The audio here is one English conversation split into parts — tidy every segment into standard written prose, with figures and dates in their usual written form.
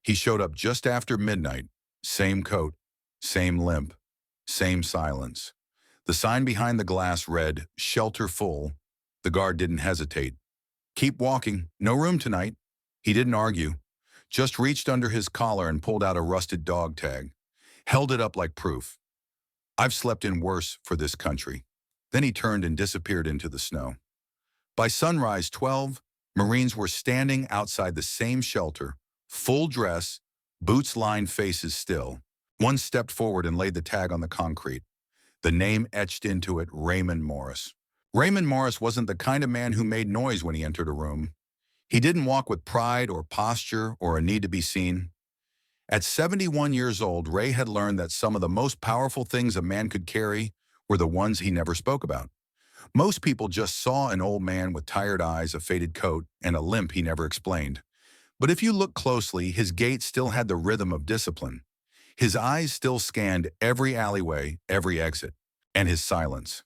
He showed up just after midnight. Same coat, same limp, same silence. The sign behind the glass read, "Shelter full." The guard didn't hesitate. "Keep walking. No room tonight." He didn't argue. Just reached under his collar and pulled out a rusted dog tag. Held it up like proof. "I've slept in worse for this country." Then he turned and disappeared into the snow. By sunrise 12, Marines were standing outside the same shelter, full dress, boots lined, faces still. One stepped forward and laid the tag on the concrete. The name etched into it, Raymond Morris. Raymond Morris wasn't the kind of man who made noise when he entered a room. He didn't walk with pride or posture or a need to be seen. At 71 years old, Ray had learned that some of the most powerful things a man could carry were the ones he never spoke about. Most people just saw an old man with tired eyes, a faded coat, and a limp he never explained. But if you look closely, his gait still had the rhythm of discipline. His eyes still scanned every alleyway, every exit, and his silence.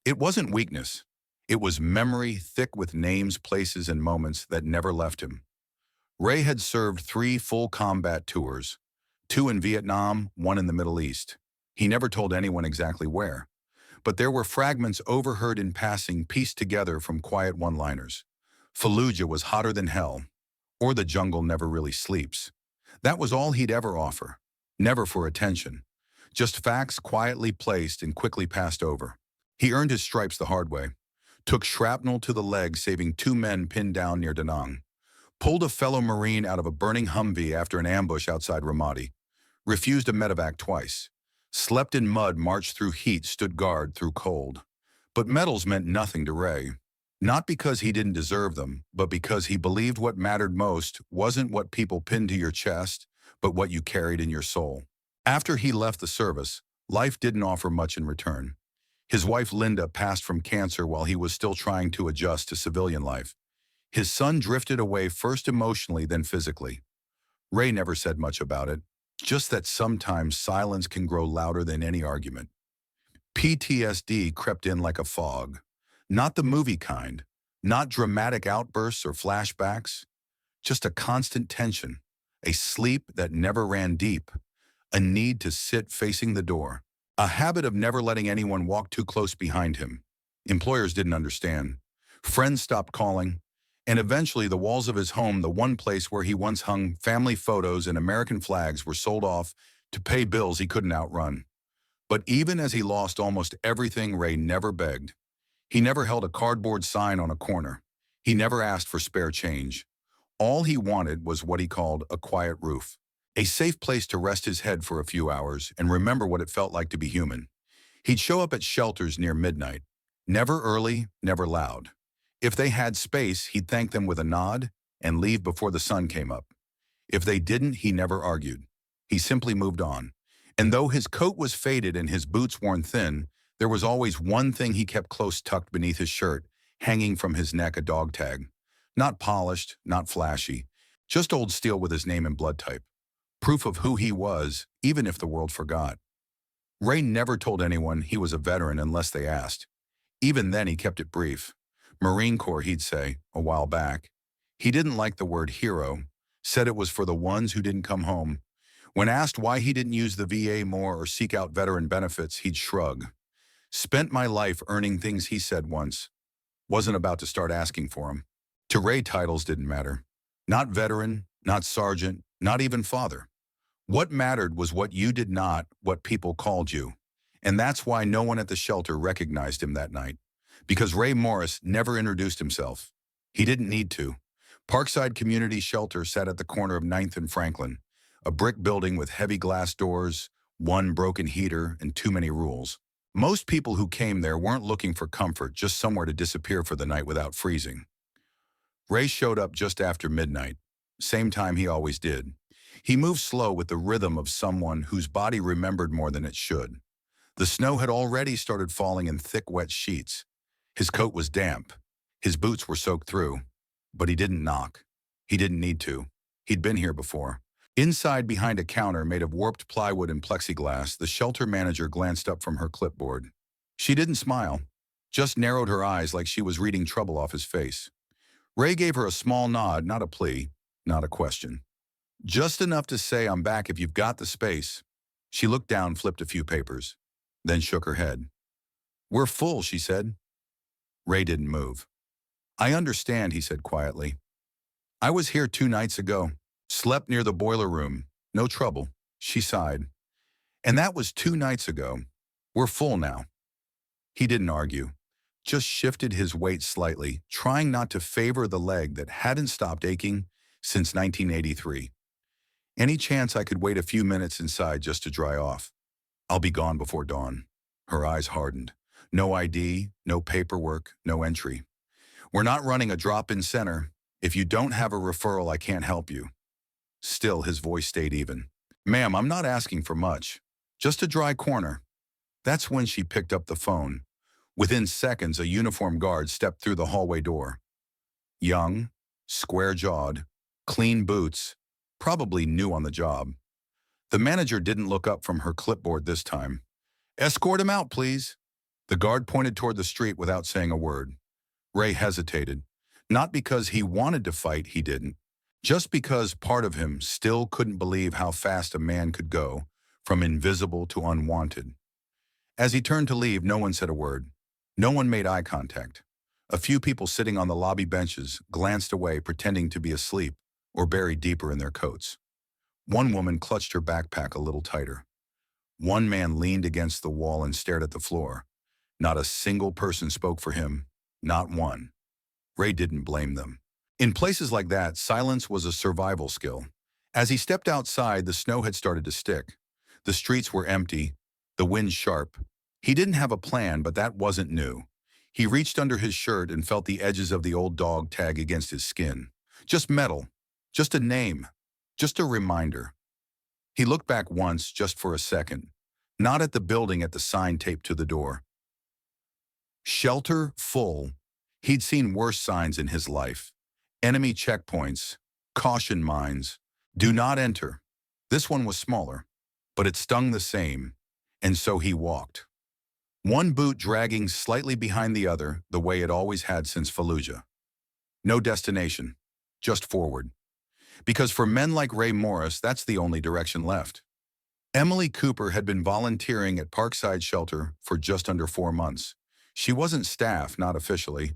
It wasn't weakness. It was memory thick with names, places, and moments that never left him. Ray had served 3 full combat tours, 2 in Vietnam, 1 in the Middle East. He never told anyone exactly where. But there were fragments overheard in passing pieced together from quiet one-liners. Fallujah was hotter than hell, or the jungle never really sleeps. That was all he'd ever offer. Never for attention. Just facts quietly placed and quickly passed over. He earned his stripes the hard way. Took shrapnel to the leg, saving 2 men pinned down near Da Nang. Pulled a fellow Marine out of a burning Humvee after an ambush outside Ramadi. Refused a medevac twice. Slept in mud, marched through heat, stood guard through cold. But medals meant nothing to Ray. Not because he didn't deserve them, but because he believed what mattered most wasn't what people pinned to your chest, but what you carried in your soul. After he left the service, life didn't offer much in return. His wife Linda passed from cancer while he was still trying to adjust to civilian life. His son drifted away first emotionally, then physically. Ray never said much about it, just that sometimes silence can grow louder than any argument. PTSD crept in like a fog. Not the movie kind, not dramatic outbursts or flashbacks, just a constant tension, a sleep that never ran deep, a need to sit facing the door, a habit of never letting anyone walk too close behind him. Employers didn't understand. Friends stopped calling. And eventually the walls of his home, the one place where he once hung family photos and American flags, were sold off to pay bills he couldn't outrun. But even as he lost almost everything, Ray never begged. He never held a cardboard sign on a corner. He never asked for spare change. All he wanted was what he called a quiet roof, a safe place to rest his head for a few hours and remember what it felt like to be human. He'd show up at shelters near midnight. Never early, never loud. If they had space, he'd thank them with a nod and leave before the sun came up. If they didn't, he never argued. He simply moved on. And though his coat was faded and his boots worn thin, there was always one thing he kept close tucked beneath his shirt, hanging from his neck, a dog tag. Not polished, not flashy, just old steel with his name and blood type. Proof of who he was, even if the world forgot. Ray never told anyone he was a veteran unless they asked. Even then, he kept it brief. Marine Corps, he'd say, a while back. He didn't like the word hero, said it was for the ones who didn't come home. When asked why he didn't use the VA more or seek out veteran benefits, he'd shrug. Spent my life earning things, he said once. Wasn't about to start asking for them. To Ray, titles didn't matter. Not veteran, not sergeant, not even father. What mattered was what you did, not what people called you. And that's why no one at the shelter recognized him that night. Because Ray Morris never introduced himself. He didn't need to. Parkside Community Shelter sat at the corner of 9th and Franklin, a brick building with heavy glass doors, 1 broken heater, and too many rules. Most people who came there weren't looking for comfort, just somewhere to disappear for the night without freezing. Ray showed up just after midnight, same time he always did. He moved slow with the rhythm of someone whose body remembered more than it should. The snow had already started falling in thick, wet sheets. His coat was damp. His boots were soaked through. But he didn't knock. He didn't need to. He'd been here before. Inside, behind a counter made of warped plywood and plexiglass, the shelter manager glanced up from her clipboard. She didn't smile, just narrowed her eyes like she was reading trouble off his face. Ray gave her a small nod, not a plea, not a question. Just enough to say I'm back if you've got the space. She looked down, flipped a few papers, then shook her head. We're full, she said. Ray didn't move. I understand, he said quietly. I was here 2 nights ago. Slept near the boiler room. No trouble. She sighed. And that was 2 nights ago. We're full now. He didn't argue, just shifted his weight slightly, trying not to favor the leg that hadn't stopped aching since 1983. Any chance I could wait a few minutes inside just to dry off? I'll be gone before dawn. Her eyes hardened. No ID, no paperwork, no entry. We're not running a drop-in center. If you don't have a referral, I can't help you. Still, his voice stayed even. Ma'am, I'm not asking for much. Just a dry corner. That's when she picked up the phone. Within seconds, a uniformed guard stepped through the hallway door. Young, square-jawed, clean boots, probably new on the job. The manager didn't look up from her clipboard this time. Escort him out, please. The guard pointed toward the street without saying a word. Ray hesitated. Not because he wanted to fight, he didn't. Just because part of him still couldn't believe how fast a man could go, from invisible to unwanted. As he turned to leave, no one said a word. No one made eye contact. A few people sitting on the lobby benches glanced away, pretending to be asleep or buried deeper in their coats. One woman clutched her backpack a little tighter. One man leaned against the wall and stared at the floor. Not a single person spoke for him, not one. Ray didn't blame them. In places like that, silence was a survival skill. As he stepped outside, the snow had started to stick. The streets were empty, the wind sharp. He didn't have a plan, but that wasn't new. He reached under his shirt and felt the edges of the old dog tag against his skin. Just metal, just a name, just a reminder. He looked back once, just for a second, not at the building, at the sign taped to the door. Shelter full. He'd seen worse signs in his life. Enemy checkpoints, caution mines, do not enter. This one was smaller, but it stung the same, and so he walked. One boot dragging slightly behind the other, the way it always had since Fallujah. No destination, just forward. Because for men like Ray Morris, that's the only direction left. Emily Cooper had been volunteering at Parkside Shelter for just under 4 months. She wasn't staff, not officially,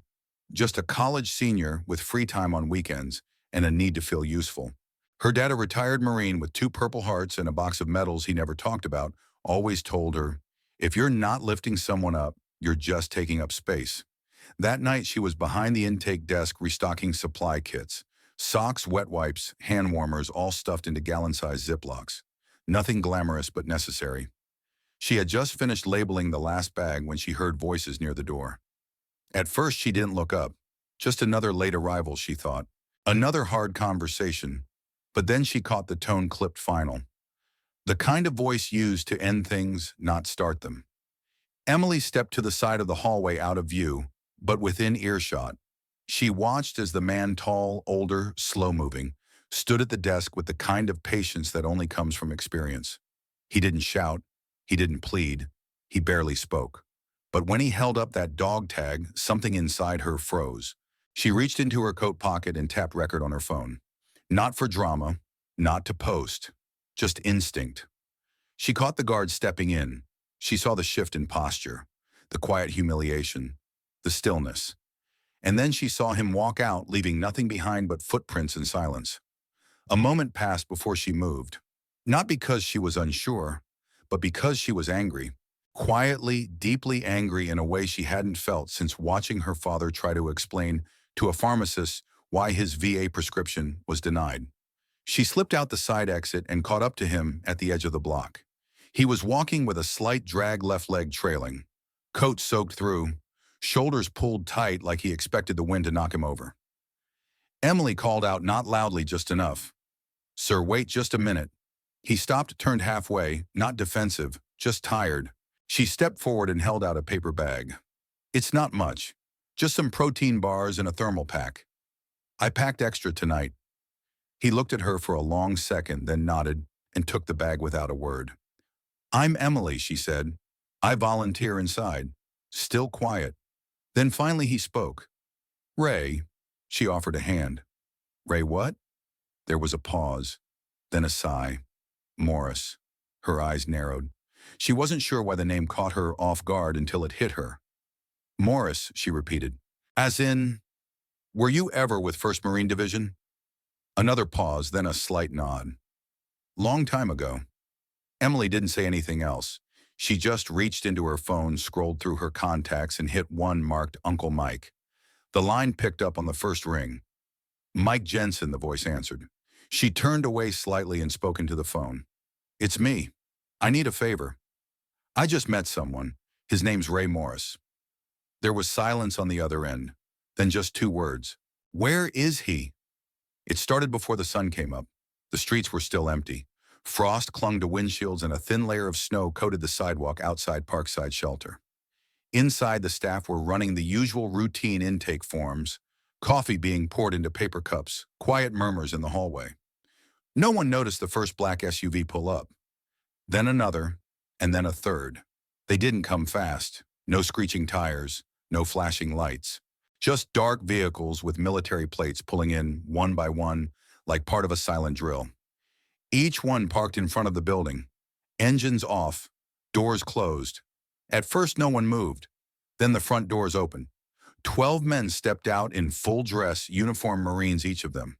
just a college senior with free time on weekends and a need to feel useful. Her dad, a retired Marine with 2 Purple Hearts and a box of medals he never talked about, always told her, if you're not lifting someone up, you're just taking up space. That night, she was behind the intake desk restocking supply kits. Socks, wet wipes, hand warmers, all stuffed into gallon-sized Ziplocs. Nothing glamorous but necessary. She had just finished labeling the last bag when she heard voices near the door. At first, she didn't look up. Just another late arrival, she thought. Another hard conversation. But then she caught the tone-clipped final. The kind of voice used to end things, not start them. Emily stepped to the side of the hallway, out of view, but within earshot. She watched as the man, tall, older, slow-moving, stood at the desk with the kind of patience that only comes from experience. He didn't shout. He didn't plead. He barely spoke. But when he held up that dog tag, something inside her froze. She reached into her coat pocket and tapped record on her phone. Not for drama, not to post, just instinct. She caught the guard stepping in. She saw the shift in posture, the quiet humiliation, the stillness. And then she saw him walk out, leaving nothing behind but footprints and silence. A moment passed before she moved. Not because she was unsure, but because she was angry. Quietly, deeply angry in a way she hadn't felt since watching her father try to explain to a pharmacist why his VA prescription was denied. She slipped out the side exit and caught up to him at the edge of the block. He was walking with a slight drag, left leg trailing, coat soaked through, shoulders pulled tight like he expected the wind to knock him over. Emily called out, not loudly, just enough. Sir, wait just a minute. He stopped, turned halfway, not defensive, just tired. She stepped forward and held out a paper bag. It's not much, just some protein bars and a thermal pack. I packed extra tonight. He looked at her for a long second, then nodded and took the bag without a word. I'm Emily, she said. I volunteer inside. Still quiet. Then finally he spoke. Ray. She offered a hand. Ray what? There was a pause. Then a sigh. Morris. Her eyes narrowed. She wasn't sure why the name caught her off guard until it hit her. Morris, she repeated. As in, were you ever with 1st Marine Division? Another pause, then a slight nod. Long time ago. Emily didn't say anything else. She just reached into her phone, scrolled through her contacts, and hit one marked Uncle Mike. The line picked up on the first ring. Mike Jensen, the voice answered. She turned away slightly and spoke into the phone. It's me. I need a favor. I just met someone. His name's Ray Morris. There was silence on the other end, then just 2 words. Where is he? It started before the sun came up. The streets were still empty. Frost clung to windshields and a thin layer of snow coated the sidewalk outside Parkside Shelter. Inside, the staff were running the usual routine intake forms, coffee being poured into paper cups, quiet murmurs in the hallway. No one noticed the first black SUV pull up. Then another, and then a third. They didn't come fast. No screeching tires, no flashing lights. Just dark vehicles with military plates pulling in one by one like part of a silent drill. Each one parked in front of the building. Engines off, doors closed. At first no one moved. Then the front doors opened. 12 men stepped out in full dress, uniformed Marines, each of them.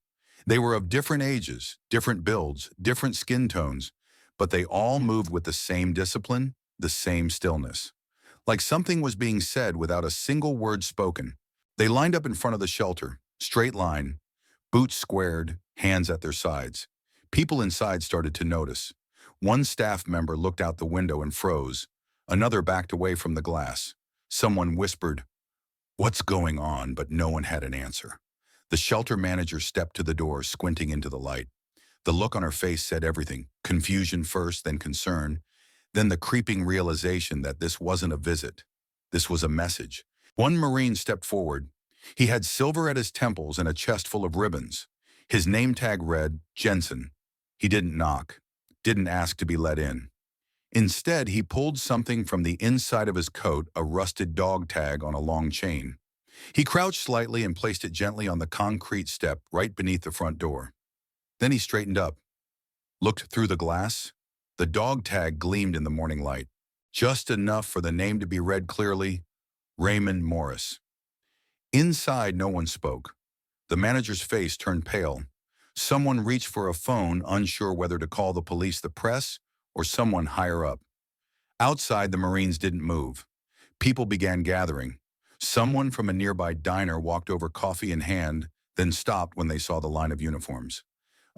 They were of different ages, different builds, different skin tones, but they all moved with the same discipline, the same stillness. Like something was being said without a single word spoken. They lined up in front of the shelter, straight line, boots squared, hands at their sides. People inside started to notice. One staff member looked out the window and froze. Another backed away from the glass. Someone whispered, "What's going on?" but no one had an answer. The shelter manager stepped to the door, squinting into the light. The look on her face said everything. Confusion first, then concern, then the creeping realization that this wasn't a visit. This was a message. One Marine stepped forward. He had silver at his temples and a chest full of ribbons. His name tag read, Jensen. He didn't knock, didn't ask to be let in. Instead, he pulled something from the inside of his coat, a rusted dog tag on a long chain. He crouched slightly and placed it gently on the concrete step right beneath the front door. Then he straightened up, looked through the glass. The dog tag gleamed in the morning light, just enough for the name to be read clearly, Raymond Morris. Inside, no one spoke. The manager's face turned pale. Someone reached for a phone, unsure whether to call the police, the press, or someone higher up. Outside, the Marines didn't move. People began gathering. Someone from a nearby diner walked over, coffee in hand, then stopped when they saw the line of uniforms.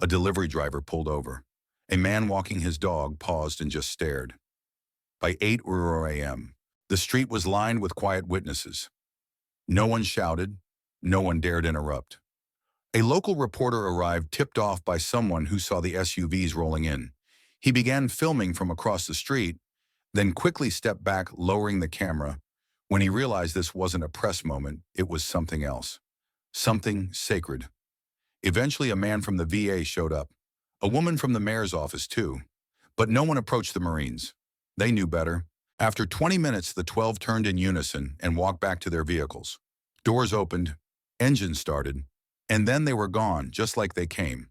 A delivery driver pulled over. A man walking his dog paused and just stared. By 8 a.m., the street was lined with quiet witnesses. No one shouted. No one dared interrupt. A local reporter arrived, tipped off by someone who saw the SUVs rolling in. He began filming from across the street, then quickly stepped back, lowering the camera. When he realized this wasn't a press moment, it was something else. Something sacred. Eventually, a man from the VA showed up. A woman from the mayor's office, too. But no one approached the Marines. They knew better. After 20 minutes, the 12 turned in unison and walked back to their vehicles. Doors opened, engines started, and then they were gone, just like they came.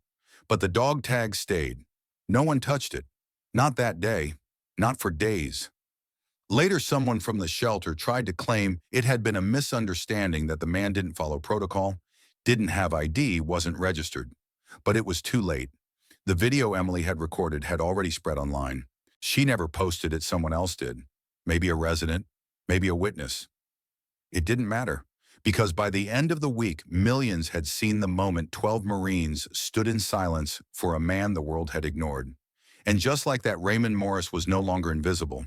But the dog tag stayed. No one touched it. Not that day. Not for days. Later, someone from the shelter tried to claim it had been a misunderstanding, that the man didn't follow protocol, didn't have ID, wasn't registered. But it was too late. The video Emily had recorded had already spread online. She never posted it, someone else did. Maybe a resident, maybe a witness. It didn't matter, because by the end of the week, millions had seen the moment 12 Marines stood in silence for a man the world had ignored. And just like that, Raymond Morris was no longer invisible.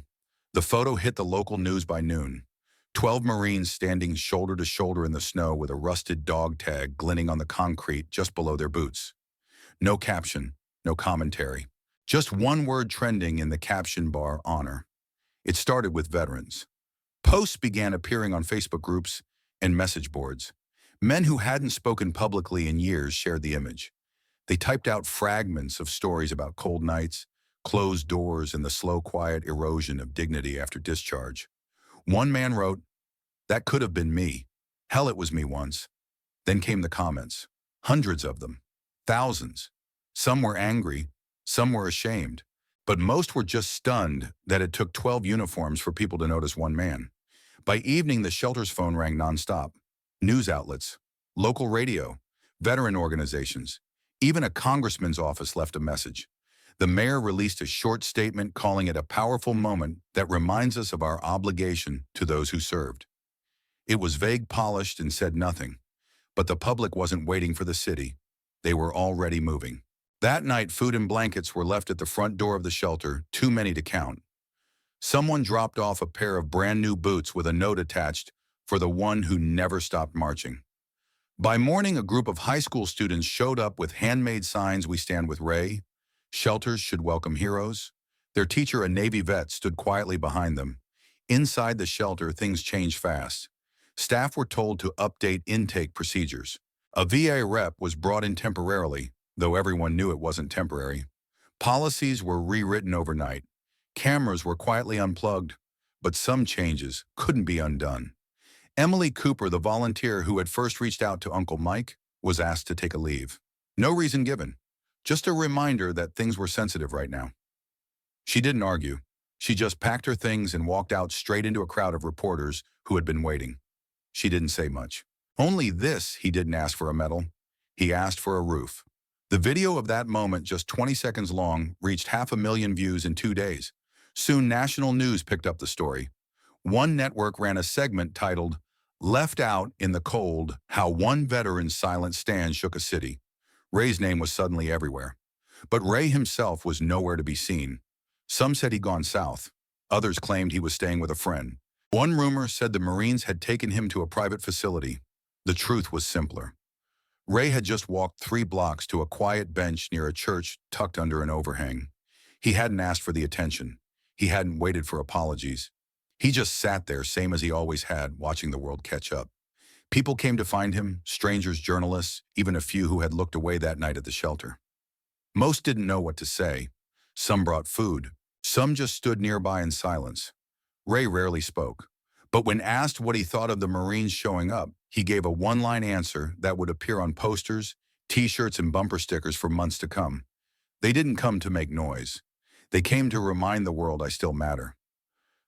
The photo hit the local news by noon. 12 Marines standing shoulder to shoulder in the snow with a rusted dog tag glinting on the concrete just below their boots. No caption, no commentary. Just one word trending in the caption bar: honor. It started with veterans. Posts began appearing on Facebook groups and message boards. Men who hadn't spoken publicly in years shared the image. They typed out fragments of stories about cold nights, closed doors, and the slow, quiet erosion of dignity after discharge. One man wrote, "That could have been me. Hell, it was me once." Then came the comments. Hundreds of them. Thousands. Some were angry, Some were ashamed, but most were just stunned that it took 12 uniforms for people to notice one man. By evening, the shelter's phone rang nonstop. News outlets, local radio, veteran organizations, even a congressman's office left a message. The mayor released a short statement calling it a powerful moment that reminds us of our obligation to those who served. It was vague, polished, and said nothing. But the public wasn't waiting for the city. They were already moving. That night, food and blankets were left at the front door of the shelter, too many to count. Someone dropped off a pair of brand new boots with a note attached for the one who never stopped marching. By morning, a group of high school students showed up with handmade signs, "We stand with Ray," "Shelters should welcome heroes." Their teacher, a Navy vet, stood quietly behind them. Inside the shelter, things changed fast. Staff were told to update intake procedures. A VA rep was brought in temporarily, though everyone knew it wasn't temporary. Policies were rewritten overnight. Cameras were quietly unplugged, but some changes couldn't be undone. Emily Cooper, the volunteer who had first reached out to Uncle Mike, was asked to take a leave. No reason given, just a reminder that things were sensitive right now. She didn't argue. She just packed her things and walked out straight into a crowd of reporters who had been waiting. She didn't say much. Only this: he didn't ask for a medal. He asked for a roof. The video of that moment, just 20 seconds long, reached 500,000 views in 2 days. Soon national news picked up the story. One network ran a segment titled, "Left Out in the Cold, How One Veteran's Silent Stand Shook a City." Ray's name was suddenly everywhere. But Ray himself was nowhere to be seen. Some said he'd gone south. Others claimed he was staying with a friend. One rumor said the Marines had taken him to a private facility. The truth was simpler. Ray had just walked 3 blocks to a quiet bench near a church tucked under an overhang. He hadn't asked for the attention. He hadn't waited for apologies. He just sat there, same as he always had, watching the world catch up. People came to find him, strangers, journalists, even a few who had looked away that night at the shelter. Most didn't know what to say. Some brought food. Some just stood nearby in silence. Ray rarely spoke. But when asked what he thought of the Marines showing up, he gave a one-line answer that would appear on posters, T-shirts, and bumper stickers for months to come. They didn't come to make noise. They came to remind the world I still matter.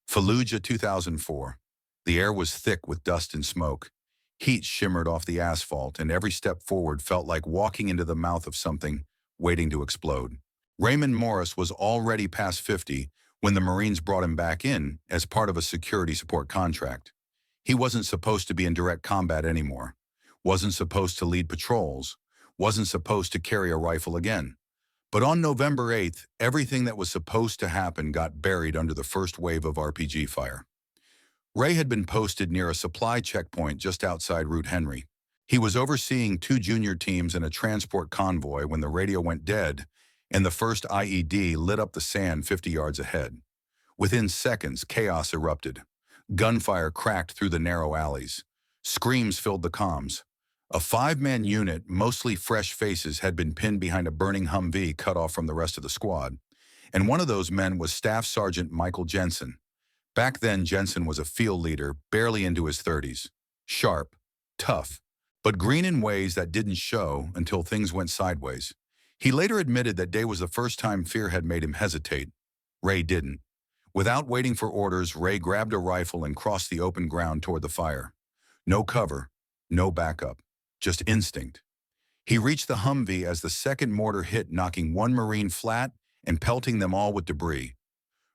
Fallujah, 2004. The air was thick with dust and smoke. Heat shimmered off the asphalt, and every step forward felt like walking into the mouth of something waiting to explode. Raymond Morris was already past 50 when the Marines brought him back in as part of a security support contract. He wasn't supposed to be in direct combat anymore, wasn't supposed to lead patrols, wasn't supposed to carry a rifle again. But on November 8th, everything that was supposed to happen got buried under the first wave of RPG fire. Ray had been posted near a supply checkpoint just outside Route Henry. He was overseeing 2 junior teams and a transport convoy when the radio went dead and the first IED lit up the sand 50 yards ahead. Within seconds, chaos erupted. Gunfire cracked through the narrow alleys. Screams filled the comms. A 5-man unit, mostly fresh faces, had been pinned behind a burning Humvee cut off from the rest of the squad. And one of those men was Staff Sergeant Michael Jensen. Back then, Jensen was a field leader, barely into his 30s. Sharp, tough, but green in ways that didn't show until things went sideways. He later admitted that day was the first time fear had made him hesitate. Ray didn't. Without waiting for orders, Ray grabbed a rifle and crossed the open ground toward the fire. No cover, no backup, just instinct. He reached the Humvee as the second mortar hit, knocking one Marine flat and pelting them all with debris.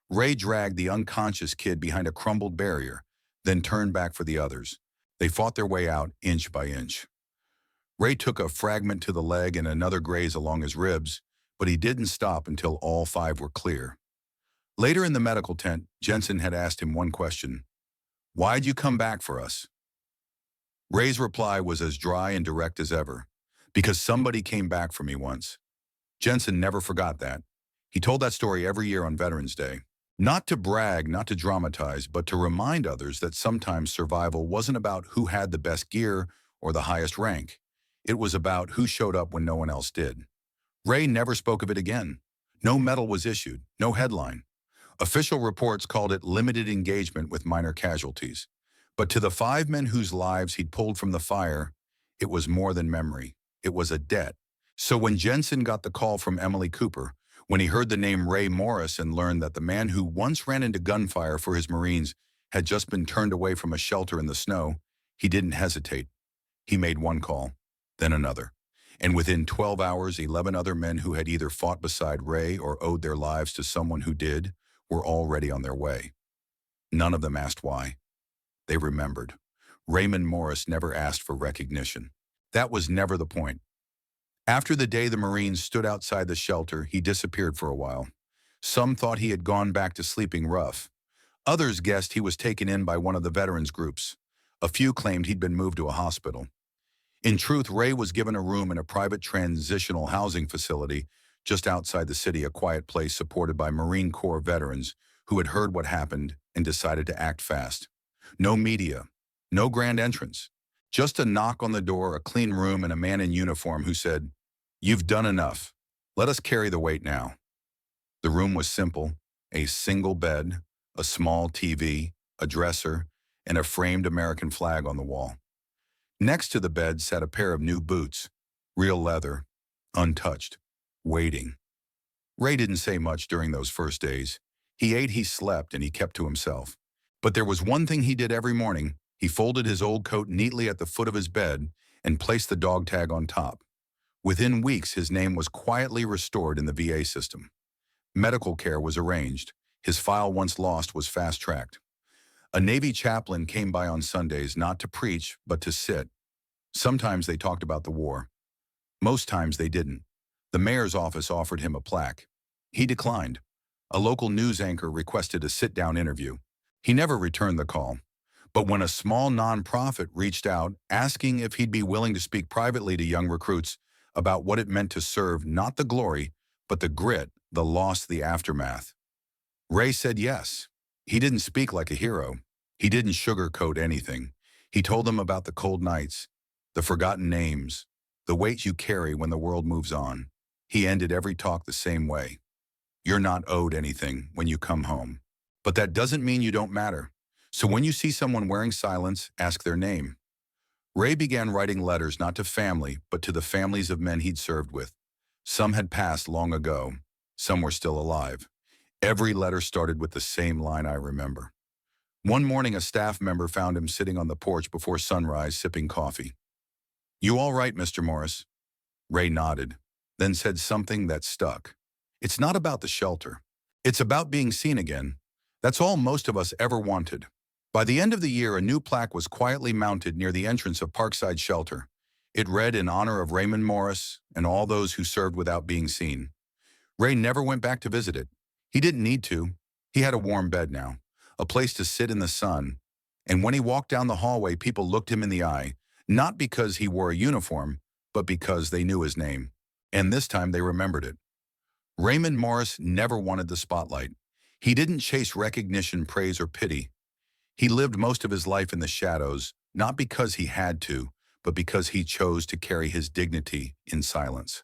Ray dragged the unconscious kid behind a crumbled barrier, then turned back for the others. They fought their way out inch by inch. Ray took a fragment to the leg and another graze along his ribs, but he didn't stop until all 5 were clear. Later in the medical tent, Jensen had asked him one question: "Why'd you come back for us?" Ray's reply was as dry and direct as ever: "Because somebody came back for me once." Jensen never forgot that. He told that story every year on Veterans Day. Not to brag, not to dramatize, but to remind others that sometimes survival wasn't about who had the best gear or the highest rank. It was about who showed up when no one else did. Ray never spoke of it again. No medal was issued, no headline. Official reports called it limited engagement with minor casualties. But to the 5 men whose lives he'd pulled from the fire, it was more than memory. It was a debt. So when Jensen got the call from Emily Cooper, When he heard the name Ray Morris and learned that the man who once ran into gunfire for his Marines had just been turned away from a shelter in the snow, he didn't hesitate. He made one call, then another. And within 12 hours, 11 other men who had either fought beside Ray or owed their lives to someone who did were already on their way. None of them asked why. They remembered. Raymond Morris never asked for recognition. That was never the point. After the day the Marines stood outside the shelter, he disappeared for a while. Some thought he had gone back to sleeping rough. Others guessed he was taken in by one of the veterans groups. A few claimed he'd been moved to a hospital. In truth, Ray was given a room in a private transitional housing facility just outside the city, a quiet place supported by Marine Corps veterans who had heard what happened and decided to act fast. No media, no grand entrance, just a knock on the door, a clean room, and a man in uniform who said, "You've done enough. Let us carry the weight now." The room was simple: a single bed, a small TV, a dresser, and a framed American flag on the wall. Next to the bed sat a pair of new boots, real leather, untouched, waiting. Ray didn't say much during those first days. He ate, he slept, and he kept to himself. But there was one thing he did every morning. He folded his old coat neatly at the foot of his bed and placed the dog tag on top. Within weeks, his name was quietly restored in the VA system. Medical care was arranged. His file, once lost, was fast-tracked. A Navy chaplain came by on Sundays not to preach, but to sit. Sometimes they talked about the war. Most times they didn't. The mayor's office offered him a plaque. He declined. A local news anchor requested a sit-down interview. He never returned the call. But when a small nonprofit reached out asking if he'd be willing to speak privately to young recruits about what it meant to serve not the glory, but the grit, the loss, the aftermath, Ray said yes. He didn't speak like a hero. He didn't sugarcoat anything. He told them about the cold nights, the forgotten names, the weight you carry when the world moves on. He ended every talk the same way. "You're not owed anything when you come home. But that doesn't mean you don't matter. So when you see someone wearing silence, ask their name." Ray began writing letters not to family, but to the families of men he'd served with. Some had passed long ago. Some were still alive. Every letter started with the same line, "I remember." One morning, a staff member found him sitting on the porch before sunrise, sipping coffee. "You all right, Mr. Morris?" Ray nodded, then said something that stuck. "It's not about the shelter. It's about being seen again. That's all most of us ever wanted." By the end of the year, a new plaque was quietly mounted near the entrance of Parkside Shelter. It read, "In honor of Raymond Morris and all those who served without being seen." Ray never went back to visit it. He didn't need to. He had a warm bed now, a place to sit in the sun. And when he walked down the hallway, people looked him in the eye, not because he wore a uniform, but because they knew his name. And this time they remembered it. Raymond Morris never wanted the spotlight. He didn't chase recognition, praise, or pity. He lived most of his life in the shadows, not because he had to, but because he chose to carry his dignity in silence.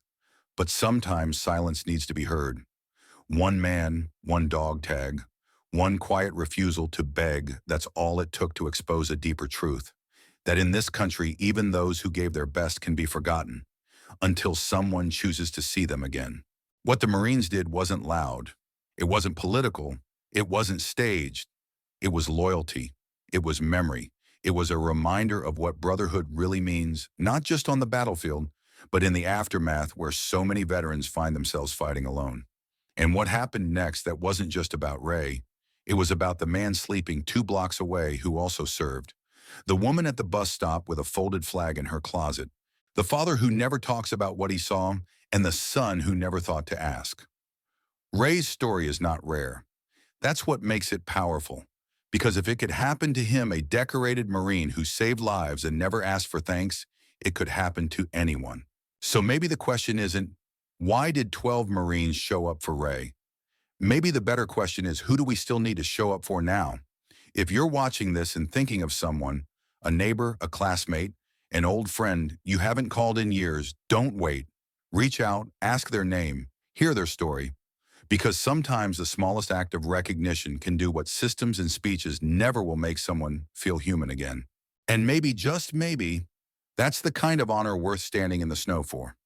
But sometimes silence needs to be heard. One man, one dog tag, one quiet refusal to beg, that's all it took to expose a deeper truth. That in this country, even those who gave their best can be forgotten, until someone chooses to see them again. What the Marines did wasn't loud. It wasn't political. It wasn't staged. It was loyalty. It was memory. It was a reminder of what brotherhood really means, not just on the battlefield, but in the aftermath where so many veterans find themselves fighting alone. And what happened next, that wasn't just about Ray. It was about the man sleeping 2 blocks away who also served. The woman at the bus stop with a folded flag in her closet. The father who never talks about what he saw, and the son who never thought to ask. Ray's story is not rare. That's what makes it powerful. Because if it could happen to him, a decorated Marine who saved lives and never asked for thanks, it could happen to anyone. So maybe the question isn't, why did 12 Marines show up for Ray? Maybe the better question is, who do we still need to show up for now? If you're watching this and thinking of someone, a neighbor, a classmate, an old friend you haven't called in years, don't wait. Reach out, ask their name, hear their story. Because sometimes the smallest act of recognition can do what systems and speeches never will make someone feel human again. And maybe, just maybe, that's the kind of honor worth standing in the snow for.